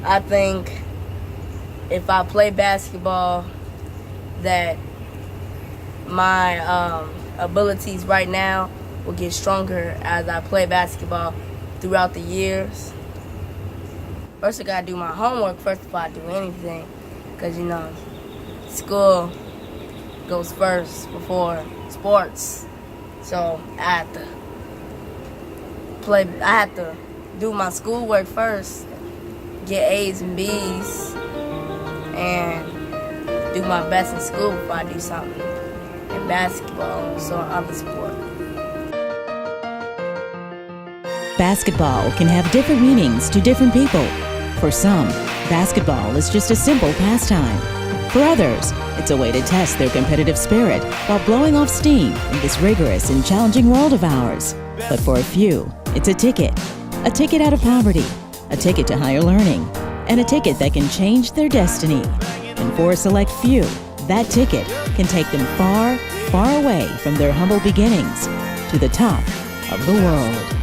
I think if I play basketball, that my abilities right now will get stronger as I play basketball throughout the years. First, I gotta do my homework first before I do anything, because school goes first before sports. So I have to do my schoolwork first, get A's and B's, and do my best in school before I do something in basketball or some other sport. Basketball can have different meanings to different people. For some, basketball is just a simple pastime. For others, it's a way to test their competitive spirit while blowing off steam in this rigorous and challenging world of ours. But for a few, it's a ticket out of poverty, a ticket to higher learning, and a ticket that can change their destiny. And for a select few, that ticket can take them far, far away from their humble beginnings to the top of the world.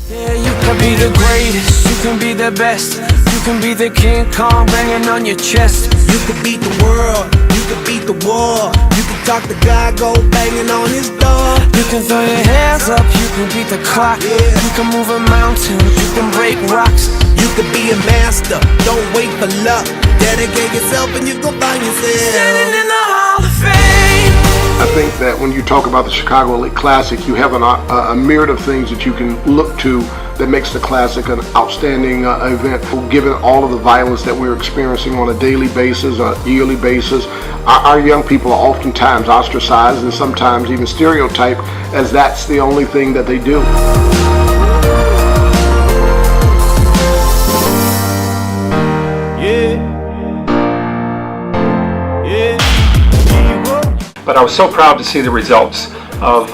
Yeah, you can be the greatest, you can be the best, you can be the King Kong banging on your chest. You can beat the world, you can beat the war, you can talk to God, go banging on his door. You can throw your hands up, you can beat the clock, you can move a mountain, you can break rocks. You can be a master, don't wait for luck, dedicate yourself and you gon' find yourself standing in the Hall of Fame. I think that when you talk about the Chicago Elite Classic, you have a myriad of things that you can look to that makes the Classic an outstanding event. Given all of the violence that we're experiencing on a daily basis, a yearly basis, our young people are oftentimes ostracized and sometimes even stereotyped as that's the only thing that they do. But I was so proud to see the results of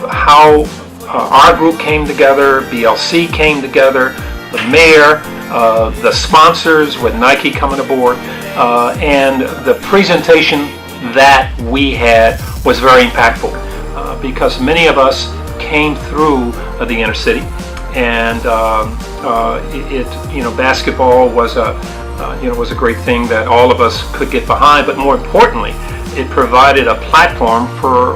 how our group came together, BLC came together, the mayor, the sponsors with Nike coming aboard, and the presentation that we had was very impactful because many of us came through the inner city, and basketball was a great thing that all of us could get behind, but more importantly, it provided a platform for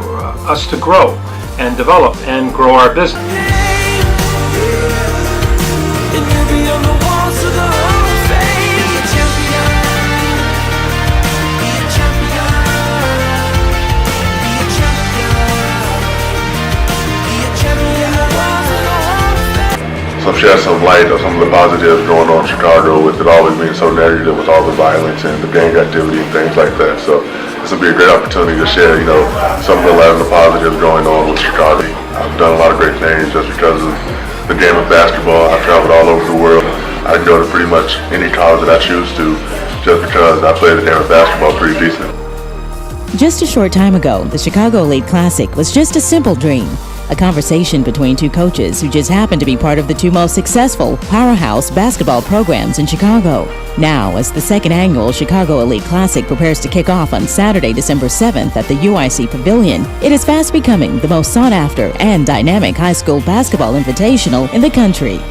us to grow and develop and grow our business. So shed some light on some of the positives going on in Chicago with it always being so negative with all the violence and the gang activity and things like that. So this will be a great opportunity to share, some of the positives going on with Chicago. I've done a lot of great things just because of the game of basketball. I've traveled all over the world. I can go to pretty much any college that I choose to just because I play the game of basketball pretty decent. Just a short time ago, the Chicago Elite Classic was just a simple dream. A conversation between two coaches who just happened to be part of the two most successful powerhouse basketball programs in Chicago. Now, as the second annual Chicago Elite Classic prepares to kick off on Saturday, December 7th at the UIC Pavilion, it is fast becoming the most sought-after and dynamic high school basketball invitational in the country.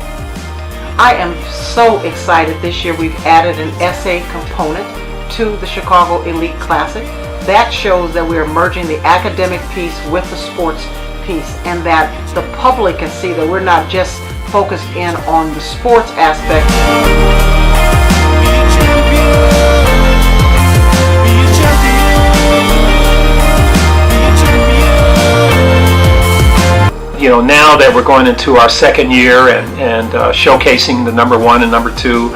I am so excited. This year we've added an essay component to the Chicago Elite Classic. That shows that we're merging the academic piece with the sports piece, and that the public can see that we're not just focused in on the sports aspect. Now that we're going into our second year and showcasing the number one and number two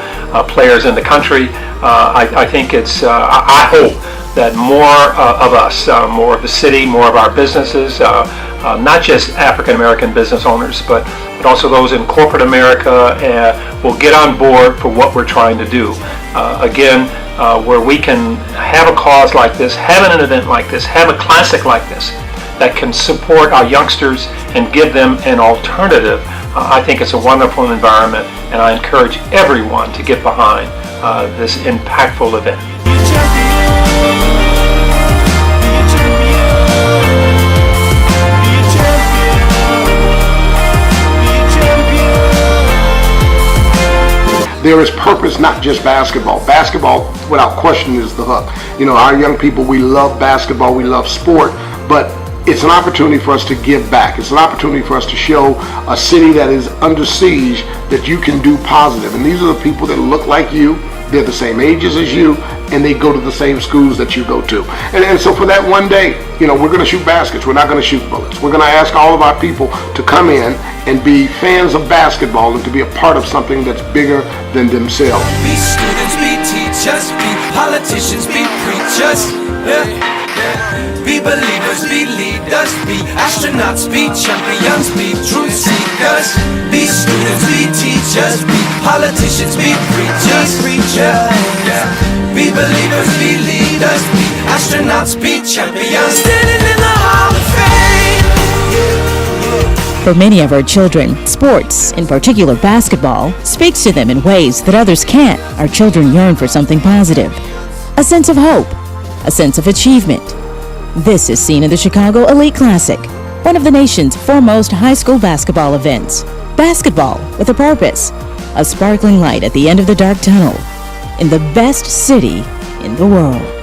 players in the country, I think I hope that more of us, more of the city, more of our businesses, not just African American business owners, but also those in corporate America, will get on board for what we're trying to do. Where we can have a cause like this, have an event like this, have a classic like this that can support our youngsters and give them an alternative. I think it's a wonderful environment, and I encourage everyone to get behind this impactful event. there is purpose, not just basketball. Basketball, without question, is the hook. You know, our young people, we love basketball, we love sport, but it's an opportunity for us to give back. It's an opportunity for us to show a city that is under siege that you can do positive. And these are the people that look like you, they're the same ages as you, and they go to the same schools that you go to. And so for that one day, you know, we're going to shoot baskets. We're not going to shoot bullets. We're going to ask all of our people to come in and be fans of basketball and to be a part of something that's bigger than themselves. Be students, be teachers, be politicians, be preachers. Be believers, be leaders, be astronauts, be champions, be truth seekers. Be students, be teachers, be politicians, be preachers. Be believers, be leaders, be astronauts, be champions. Standing in the Hall of Fame. For many of our children, sports, in particular basketball, speaks to them in ways that others can't. Our children yearn for something positive, a sense of hope, a sense of achievement. This is seen in the Chicago Elite Classic, one of the nation's foremost high school basketball events. Basketball with a purpose, a sparkling light at the end of the dark tunnel, in the best city in the world.